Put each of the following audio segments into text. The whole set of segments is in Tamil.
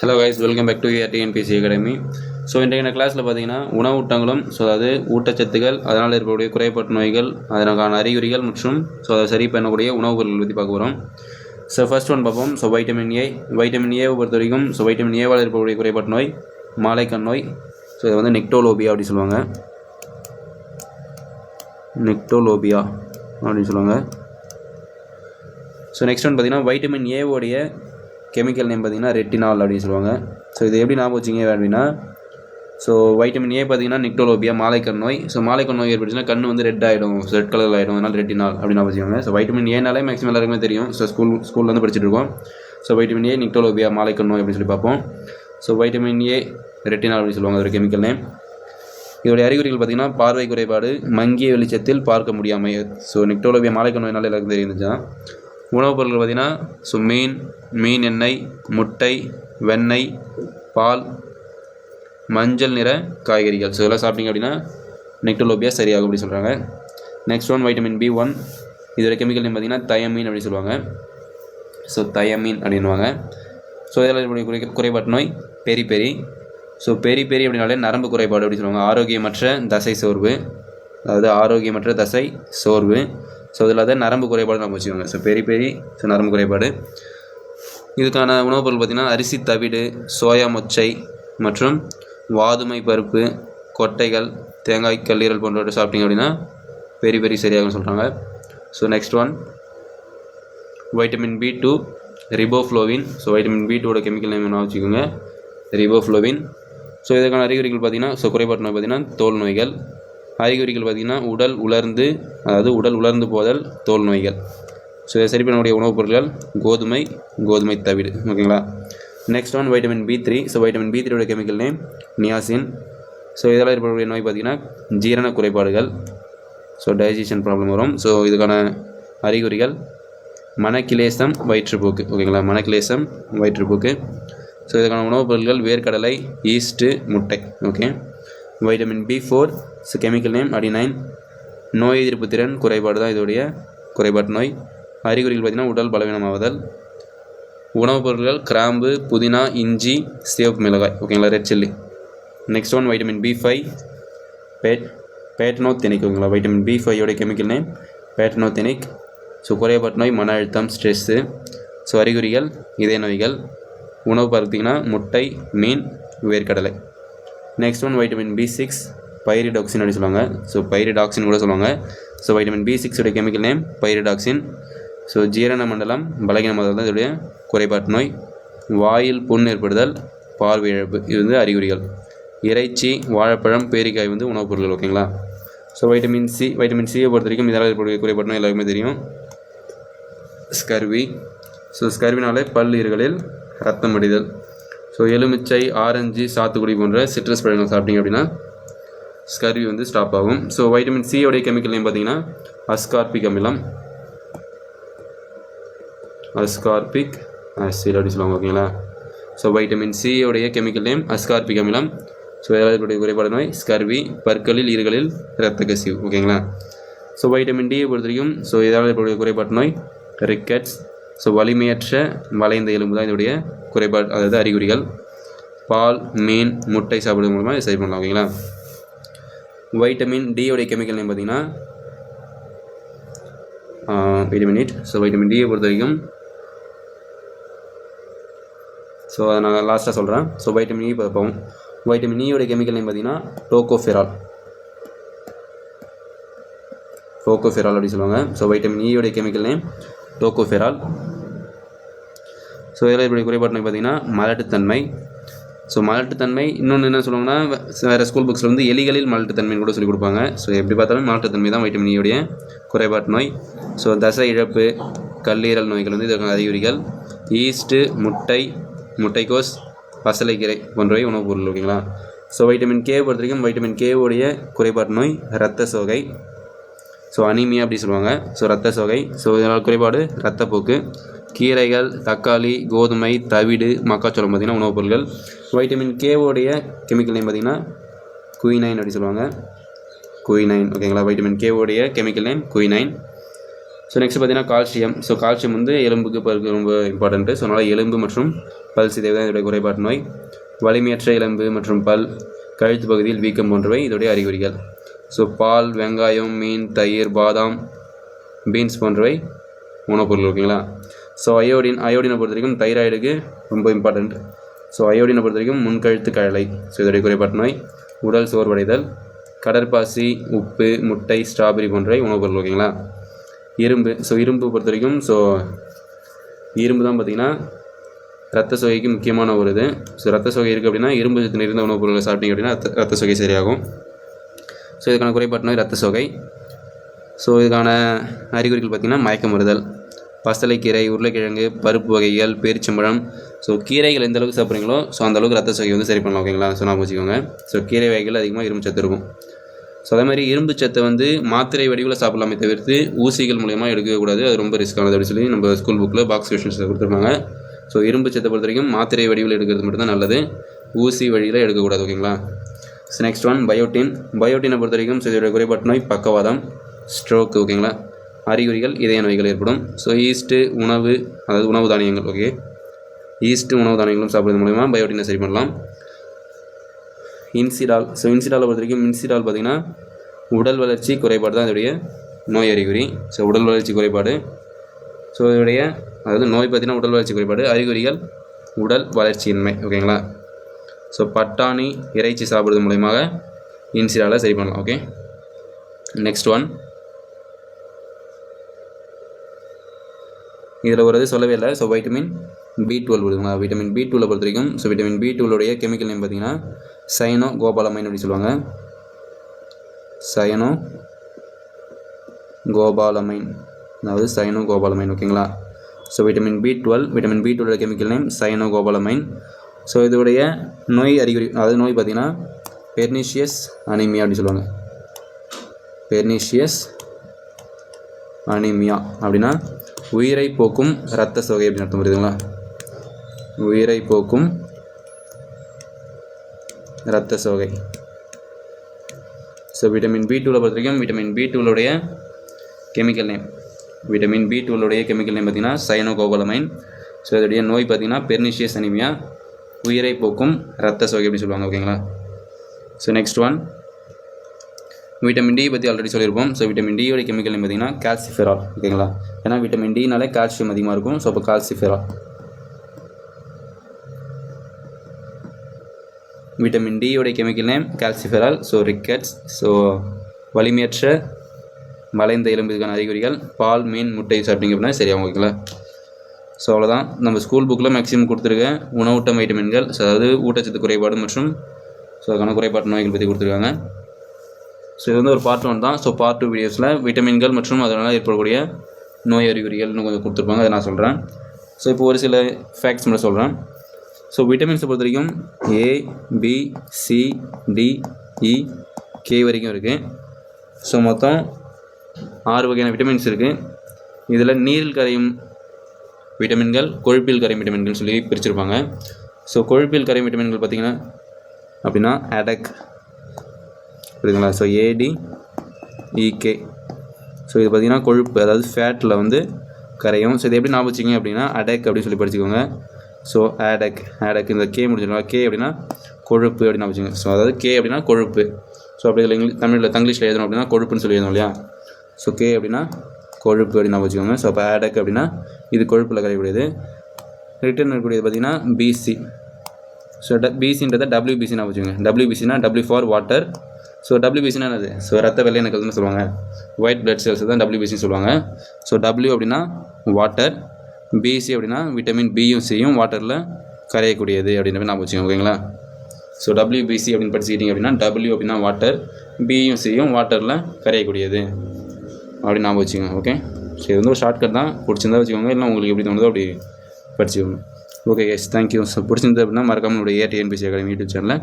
Hello guys, welcome back to TNPSC academy. So இன்றைய கிளாஸில் பார்த்தீங்கன்னா உணவூட்டங்களும், ஸோ அதாவது ஊட்டச்சத்துக்கள், அதனால் இருக்கக்கூடிய குறைபாட்டு நோய்கள், அதற்கான அறிகுறிகள் மற்றும் ஸோ அதை சரி பண்ணக்கூடிய உணவுப் பொருட்கள் பற்றி பார்க்க போகிறோம். ஸோ ஃபர்ஸ்ட் ஒன் பார்ப்போம். ஸோ வைட்டமின் ஏவை பொறுத்த வரைக்கும் ஸோ வைட்டமின் ஏவால் இருக்கக்கூடிய குறைபாட்டு நோய் மாலைக்கண் நோய். ஸோ இதை வந்து நெக்டோலோபியா அப்படின்னு சொல்லுவாங்க. நெக்டோலோபியா அப்படின்னு சொல்லுவாங்க. ஸோ நெக்ஸ்ட் ஒன் பார்த்தீங்கன்னா வைட்டமின் ஏவோடைய கெமிக்கல் நேம் பார்த்தீங்கன்னா ரெட்டினால் அப்படின்னு சொல்லுவாங்க. ஸோ இது எப்படி ஞாபகம் வச்சிங்க அப்படின்னா, ஸோ வைட்டமின் ஏ பார்த்தீங்கன்னா நெக்டோலோபியா மாலைக்கண் நோய். ஸோ மாலைக்கண் நோய் ஏற்பட்டுச்சுன்னா கண் வந்து ரெட் ஆகிடும், ரெட் கலரில் ஆகிடும், அதனால் ரெட்டினால் அப்படின்னு வச்சுக்கோங்க. ஸோ வைட்டமின் ஏனாலே மேக்ஸிமம் எல்லாருக்குமே தெரியும். ஸோ ஸ்கூலில் வந்து படிச்சுட்டு இருக்கோம். ஸோ வைட்டமின் ஏ நெக்டோலோபியா மாலைக்கண் நோய் அப்படின்னு சொல்லி பார்ப்போம். ஸோ வைட்டமின் ஏ ரெட்டினால் அப்படின்னு சொல்லுவாங்க அதோட கெமிக்கல் நேம். இதோடைய அறிகுறிகள் பார்த்தீங்கன்னா பார்வை குறைபாடு, மங்கிய வெளிச்சத்தில் பார்க்க முடியாமை. ஸோ நெக்டோலோபியா மாலைக்கண் நோயினால் எல்லாருக்கும் தெரியுதுச்சா. உணவுப் பொருட்கள் பார்த்திங்கன்னா ஸோ மீன் எண்ணெய், முட்டை, வெண்ணெய், பால், மஞ்சள் நிற காய்கறிகள். ஸோ இதெல்லாம் சாப்பிட்டீங்க அப்படின்னா நெக்டோலோபியா சரியாகும் அப்படி சொல்கிறாங்க. Next one vitamin B1. இதோட கெமிக்கல் நேம் பார்த்திங்கன்னா தயமீன் அப்படின்னு சொல்லுவாங்க. ஸோ தயமீன் அப்படின்வாங்க. ஸோ இதில் குறைபாட்டு நோய் பெரி. ஸோ பெரி அப்படின்னாலே நரம்பு குறைபாடு அப்படின்னு சொல்லுவாங்க. ஆரோக்கியமற்ற தசை சோர்வு, அதாவது ஆரோக்கியமற்ற தசை சோர்வு. ஸோ இதில் அதை நரம்பு குறைபாடு நம்ம வச்சுக்கோங்க. ஸோ பெரி ஸோ நரம்பு குறைபாடு. இதுக்கான உணவுப் பொருள் பார்த்திங்கன்னா அரிசி தவிடு, சோயா மொச்சை மற்றும் வாதுமை பருப்பு, கொட்டைகள், தேங்காய் கல்லீரல் போன்றவற்றை சாப்பிட்டீங்க அப்படின்னா பெரி சரியாகும்னு சொல்கிறாங்க. So next one vitamin B2 riboflavin. So vitamin B2ஓட கெமிக்கல் நேம் என்ன வச்சுக்கோங்க, ரிபோஃப்ளோவின். ஸோ இதற்கான அறிகுறிகள் பார்த்திங்கன்னா ஸோ குறைபாட்டு நோய் பார்த்திங்கன்னா தோல் நோய்கள். அறிகுறிகள் பார்த்திங்கன்னா உடல் உலர்ந்து போதல், தோல் நோய்கள். ஸோ இதை சரி பண்ணக்கூடிய உணவுப் பொருட்கள் கோதுமை தவிடு. ஓகேங்களா. Next one vitamin B3. So vitamin B3ஓட கெமிக்கல் நேம் நியாசின். ஸோ இதெல்லாம் ஏற்படக்கூடிய நோய் பார்த்திங்கன்னா ஜீரண குறைபாடுகள், ஸோ டைஜஷன் ப்ராப்ளம் வரும். ஸோ இதுக்கான அறிகுறிகள் மனக்கிலேசம், வயிற்றுப்போக்கு. ஓகேங்களா, மனக்கிலேசம், வயிற்றுப்போக்கு. ஸோ இதுக்கான உணவுப் பொருட்கள் வேர்க்கடலை, ஈஸ்ட்டு, முட்டை. Okay. Vitamin B4. So chemical name adenine. நோய் எதிர்ப்பு திறன் குறைபாடு தான் இதோடைய குறைபாட்டு நோய். அறிகுறிகள் பார்த்திங்கன்னா உடல் பலவீனமாவதல். உணவுப் பொருட்கள் கிராம்பு, புதினா, இஞ்சி, சிவப்பு மிளகாய். ஓகேங்களா, red chilli. Next one vitamin B5 பேட்டனோதெனிக். ஓகேங்களா, வைட்டமின் B5ஓடைய கெமிக்கல் நேம் பேட்டனோதெனிக். ஸோ குறைபாட்டு நோய் மன அழுத்தம், ஸ்ட்ரெஸ்ஸு. ஸோ அறிகுறிகள் இதய நோய்கள். உணவு பார்த்திங்கன்னா முட்டை, மீன், வேர்க்கடலை. Next one vitamin B6 pyridoxine அப்படின்னு சொல்லுவாங்க. ஸோ பைரிடாக்சின் கூட சொல்லுவாங்க. ஸோ வைட்டமின் B6ஓடைய கெமிக்கல் நேம் பைரிடாக்சின். ஸோ ஜீரண மண்டலம் பலகீனமாதல் தான் இதோடைய குறைபாட்டு நோய். வாயில் புண் ஏற்படுதல், பார்வை இழப்பு, இது வந்து அறிகுறிகள். இறைச்சி, வாழைப்பழம், பேரிக்காய் வந்து உணவுப் பொருட்கள். ஓகேங்களா. ஸோ வைட்டமின் சியை பொறுத்த வரைக்கும் இதனால் ஏற்படக்கூடிய குறைபாட்டு நோய் எல்லாருக்குமே தெரியும். ஸ்கர்வி. ஸோ ஸ்கர்வினாலே பல் ஈறுகளில் ரத்தம் வடிதல். ஸோ எலுமிச்சை, ஆரஞ்சு, சாத்துக்குடி போன்ற சிட்ரஸ் பழங்கள் சாப்பிட்டீங்க அப்படின்னா ஸ்கர்வி வந்து ஸ்டாப் ஆகும். ஸோ வைட்டமின் சியோடைய கெமிக்கல் நேம் பார்த்தீங்கன்னா அஸ்கார்பிக் அமிலம், அஸ்கார்பிக் ஆசிட் அப்படின்னு சொல்லுவாங்க. ஓகேங்களா. ஸோ வைட்டமின் சியோடைய கெமிக்கல் நேம் அஸ்கார்பிக் அமிலம். ஸோ ஏதாவது குறைபாடு நோய் ஸ்கர்வி, பற்களில் ஈறுகளில் இரத்த கசிவு. ஓகேங்களா. ஸோ வைட்டமின் டியை பொறுத்த வரைக்கும் ஸோ ஏதாவது குறைபாட்டு நோய் ரிக்கெட்ஸ். ஸோ வலிமையற்ற வளைந்த எலும்பு தான் இதோடைய குறைபாடு, அதாவது அறிகுறிகள். பால், மீன், முட்டை சாப்பிடுவது மூலமாக இதை சரி பண்ணலாம். ஓகேங்களா. வைட்டமின் டியோடைய கெமிக்கல் நேம் பார்த்தீங்கன்னா வைட்டமின் 8. ஸோ வைட்டமின் டியை பொறுத்த வரைக்கும் ஸோ அதை நான் லாஸ்ட்டாக சொல்கிறேன். ஸோ வைட்டமின் இ பார்ப்போம். வைட்டமின் இயோடைய கெமிக்கல் நேம் பார்த்தீங்கன்னா டோகோஃபெரால் அப்படின்னு சொல்லுவாங்க. ஸோ வைட்டமின் இயோடைய கெமிக்கல் நேம் டோகோஃபெரால். ஸோ இதில் இப்படி குறைபாட்டு நோய் பார்த்திங்கன்னா மலட்டுத்தன்மை. ஸோ மலட்டுத்தன்மை இன்னொன்று என்ன சொல்லுவாங்கன்னா வேறு ஸ்கூல் புக்ஸில் வந்து எலிகளில் மலட்டுத்தன்மைன்னு கூட சொல்லிக் கொடுப்பாங்க. ஸோ எப்படி பார்த்தாலும் மலட்டுத்தன்மை தான் வைட்டமின் இயோடைய குறைபாட்டு நோய். ஸோ தசை இழப்பு, கல்லீரல் நோய்கள் வந்து இதற்கான அறிகுறிகள். ஈஸ்ட்டு, முட்டைக்கோஸ், பசலைக்கீரை போன்றவை உணவுப் பொருள். ஓகேங்களா. ஸோ வைட்டமின் கே பொறுத்த வரைக்கும் வைட்டமின் கேவுடைய குறைபாட்டு நோய் இரத்த சோகை. ஸோ அனீமியா அப்படி சொல்லுவாங்க. ஸோ இரத்த சோகை. ஸோ இதனால் குறைபாடு இரத்தப்போக்கு. கீரைகள், தக்காளி, கோதுமை, தவிடு, மக்காச்சோளம் பார்த்திங்கன்னா உணவுப் பொருட்கள். வைட்டமின் கேவோடைய கெமிக்கல் நேம் பார்த்திங்கன்னா குயினைன் அப்படி சொல்லுவாங்க. குயினைன். ஓகேங்களா. வைட்டமின் கேவோடைய chemical name quinine. So next பார்த்தீங்கன்னா கால்சியம். ஸோ கால்சியம் வந்து எலும்புக்கு பருக்கு ரொம்ப இம்பார்ட்டன்ட்டு. ஸோ அதனால் எலும்பு மற்றும் பல்ஸ் இதே தான் இதோடைய குறைபாட்டு நோய். வலிமையற்ற எலும்பு மற்றும் பல், கழுத்து பகுதியில் வீக்கம் போன்றவை இதோடைய அறிகுறிகள். ஸோ பால், வெங்காயம், மீன், தயிர், பாதாம், பீன்ஸ் போன்றவை உணவுப் பொருள். ஓகேங்களா. ஸோ அயோடினை பொறுத்த வரைக்கும் தைராய்டுக்கு ரொம்ப இம்பார்ட்டண்ட். ஸோ அயோடினை பொறுத்த வரைக்கும் முன்கழுத்து கழலை, ஸோ இதோடைய குறைபாட்டு நோய். உடல் சோர்வடைதல், கடற்பாசி, உப்பு, முட்டை, ஸ்ட்ராபெரி போன்றவை உணவுப் பொருள். ஓகேங்களா. இரும்பு, ஸோ இரும்பு பொறுத்த வரைக்கும் இரும்பு தான் பார்த்திங்கன்னா ரத்த சோகைக்கு முக்கியமான ஒரு இது. ஸோ ரத்த சோகை இருக்குது அப்படின்னா இரும்பு சத்து நிறைந்த உணவுப் பொருட்களை சாப்பிட்டீங்க அப்படின்னா ரத்த சோகை சரியாகும். ஸோ இதுக்கான குறைபாட்டு நோய் ரத்த சோகை. ஸோ இதுக்கான அறிகுறிகள் பார்த்திங்கன்னா மயக்கம் வருதல், பசலைக்கீரை, உருளைக்கிழங்கு, பருப்பு வகைகள், பேரிச்சம்பழம். ஸோ கீரைகள் எந்த அளவுக்கு சாப்பிட்றீங்களோ ஸோ அந்தளவுக்கு ரத்த சோகை சரி பண்ணலாம். ஓகேங்களா. ஸோ நான் வச்சுக்கோங்க. ஸோ கீரை வகைகள் அதிகமாக இரும்பு சத்து இருக்கும். ஸோ அதே மாதிரி இரும்பு சத்தை மாத்திரை வடிவில் சாப்பிடலாமே தவிர்த்து ஊசிகள் மூலயமா எடுக்கக்கூடாது. அது ரொம்ப ரிஸ்க்கானது அப்படின்னு சொல்லி நம்ம ஸ்கூல் புக்கில் பாக்ஸ் கொஷின்ஸில் கொடுத்துருப்பாங்க. ஸோ இரும்பு சத்தை பொறுத்த வரைக்கும் மாத்திரை வடிவில் எடுக்கிறது மட்டும்தான் நல்லது, ஊசி வழியில் எடுக்கக்கூடாது. ஓகேங்களா. ஸோ நெக்ஸ்ட் ஒன் பயோட்டினை பொறுத்த வரைக்கும் இதோட குறைபாட்டு நோய் பக்கவாதம், ஸ்ட்ரோக். ஓகேங்களா. அறிகுறிகள் இதய நோய்கள் ஏற்படும். ஸோ ஈஸ்ட்டு உணவு, அதாவது உணவு தானியங்கள். ஓகே, ஈஸ்ட்டு உணவு தானியங்களும் சாப்பிட்றது மூலமா பயோட்டினை சரி பண்ணலாம். இன்சிடால், ஸோ இன்சிடாலை பொறுத்த வரைக்கும் பார்த்திங்கன்னா உடல் வளர்ச்சி குறைபாடு தான் இதோடைய நோய் அறிகுறி. ஸோ உடல் வளர்ச்சி குறைபாடு. ஸோ இதோடைய நோய் பார்த்திங்கன்னா உடல் வளர்ச்சி குறைபாடு, அறிகுறிகள் உடல் வளர்ச்சியின்மை. ஓகேங்களா. ஸோ பட்டாணி இறைச்சி சாப்பிட்றது மூலமாக இன்சிடாலை சரி பண்ணலாம். ஓகே. நெக்ஸ்ட் ஒன், இதில் ஒரு இது சொல்லவே இல்லை. ஸோ வைட்டமின் B12 வருதுங்களா. வைட்டமின் B12 பொறுத்த வரைக்கும் வைட்டமின் B12 கெமிக்கல் நேம் பார்த்திங்கன்னா சயனோகோபாலமைன் அப்படி சொல்லுவாங்க. சயனோகோபாலமைன், அதாவது சயனோகோபாலமைன். ஓகேங்களா. So vitamin B12 chemical name cyanocobalamin. So இதோடைய நோய் அறிகுறி, அதாவது நோய் பார்த்திங்கன்னா பெர்னிஷியஸ் அனீமியா அப்படி சொல்லுவாங்க. பெர்னிஷியஸ் அனீமியா அப்படின்னா உயிரை போக்கும் இரத்த சோகை அப்படின்னு அர்த்தம். புரியுதுங்களா. உயிரை போக்கும் இரத்த சோகை. ஸோ விட்டமின் B12 பொறுத்த வரைக்கும் விட்டமின் B12 கெமிக்கல் நேம் பார்த்திங்கன்னா சயனோகோபாலமைன். ஸோ இதோடைய நோய் பார்த்திங்கன்னா பெர்னிஷியஸ் அனீமியா, உயிரை போக்கும் இரத்த சோகை அப்படி சொல்லுவாங்க. ஓகேங்களா. So next one, vitamin D பற்றி ஆல்ரெடி சொல்லியிருப்போம். So vitamin D chemical name பார்த்திங்கன்னா கால்சிஃபெரால். ஓகேங்களா. ஏன்னா விட்டமின் Dனாலே கால்சியம் அதிகமாக இருக்கும். ஸோ அப்போ calciferol. Vitamin D chemical name calciferol. So rickets, so வலிமையற்ற வளைந்த எலும்புக்கான அறிகுறிகள். பால், மீன், முட்டை சாப்பிட்டீங்க அப்படின்னா சரியாகும். ஓகேங்களா. ஸோ அவ்வளோதான். நம்ம ஸ்கூல் புக்கில் மேக்ஸிமம் கொடுத்துருக்க உணவூட்டம் வைட்டமின்கள், ஸோ அதாவது ஊட்டச்சத்து குறைபாடு மற்றும் ஸோ அதுக்கான குறைபாட்டு நோய்கள் பற்றி கொடுத்துருக்காங்க. ஸோ இது ஒரு பார்ட் 1 தான். ஸோ பார்ட் 2 வீடியோஸில் விட்டமின்கள் மற்றும் அதனால் ஏற்படக்கூடிய நோய் அறிகுறிகள்னு கொஞ்சம் கொடுத்துருப்பாங்க, அதை நான் சொல்கிறேன். ஸோ இப்போ ஒரு சில ஃபேக்ட்ஸ் மட்டும் சொல்கிறேன். ஸோ விட்டமின்ஸை பொறுத்த வரைக்கும் A, B, C, D, E, K வரைக்கும் இருக்குது. ஸோ மொத்தம் 6 வகையான விட்டமின்ஸ் இருக்குது. இதில் நீரில் கரையும் விட்டமின்கள், கொழுப்பில் கரையும் விட்டமின்கள் சொல்லி பிரிச்சிருப்பாங்க. ஸோ கொழுப்பில் கரையும் விட்டமின்கள் பார்த்திங்கன்னா அப்படின்னா அடக், புரியுதுங்களா. So ADEK. ஸோ இது பார்த்திங்கன்னா கொழுப்பு, அதாவது ஃபேட்டில் கரையும். ஸோ இது எப்படி ஞாபகம் வச்சிங்க அப்படின்னா அடக் அப்படின்னு சொல்லி படிச்சுக்கோங்க. ஸோ ஆடக் இந்த K முடிஞ்சிருக்கா. K அப்படின்னா கொழுப்பு அப்படின்னு வச்சுங்க. ஸோ அதாவது K அப்படின்னா கொழுப்பு. ஸோ அப்படி இதில் தங்கிலீஷில் எழுதணும் அப்படின்னா கொழுப்புன்னு சொல்லி எழுதணும் இல்லையா. ஸோ K அப்படின்னா கொழுப்பு அப்படின்னு வச்சுக்கோங்க. ஸோ அப்போ ஆடக் அப்படின்னா இது கொழுப்பில் கரையக்கூடியது. ரிட்டர்ன் இருக்கக்கூடியது பார்த்திங்கன்னா BC. ஸோ BCன்றதை WBCன்னு வச்சுக்கோங்க. WBCனா W ஃபார் வாட்டர். ஸோ WBCனா என்னது? ஸோ ரத்த வெள்ளை அணுக்கள்னு சொல்லுவாங்க. ஒயிட் பிளட் செல்ஸ் தான் WBC சொல்லுவாங்க. ஸோ W அப்படின்னா வாட்டர், BC அப்படின்னா விட்டமின் Bயும் Cயும் வாட்டரில் கரையக்கூடியது அப்படின்ற மாதிரி நான் வச்சுக்கோங்க. ஓகேங்களா. ஸோ WBC அப்படின்னு படிச்சுக்கிட்டிங்க அப்படின்னா W அப்படின்னா வாட்டர், Bயும் Cயும் வாட்டரில் கரையக்கூடியது அப்படின்னு நான் வச்சுக்கோங்க. ஓகே. ஸோ இது ஒரு ஷார்ட்கட் தான், பிடிச்சிருந்தா வச்சுக்கோங்க, இல்லை உங்களுக்கு எப்படி தோணுதோ அப்படி படிச்சுக்கோங்க. Okay guys, thank you. ஸோ பிடிச்சிருந்தது அப்படின்னா மறக்காமல் என்னுடைய ATNPC அகாடமி யூடியூப் சேனலை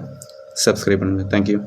சப்ஸ்கிரைப் பண்ணுங்கள். தேங்க்யூ.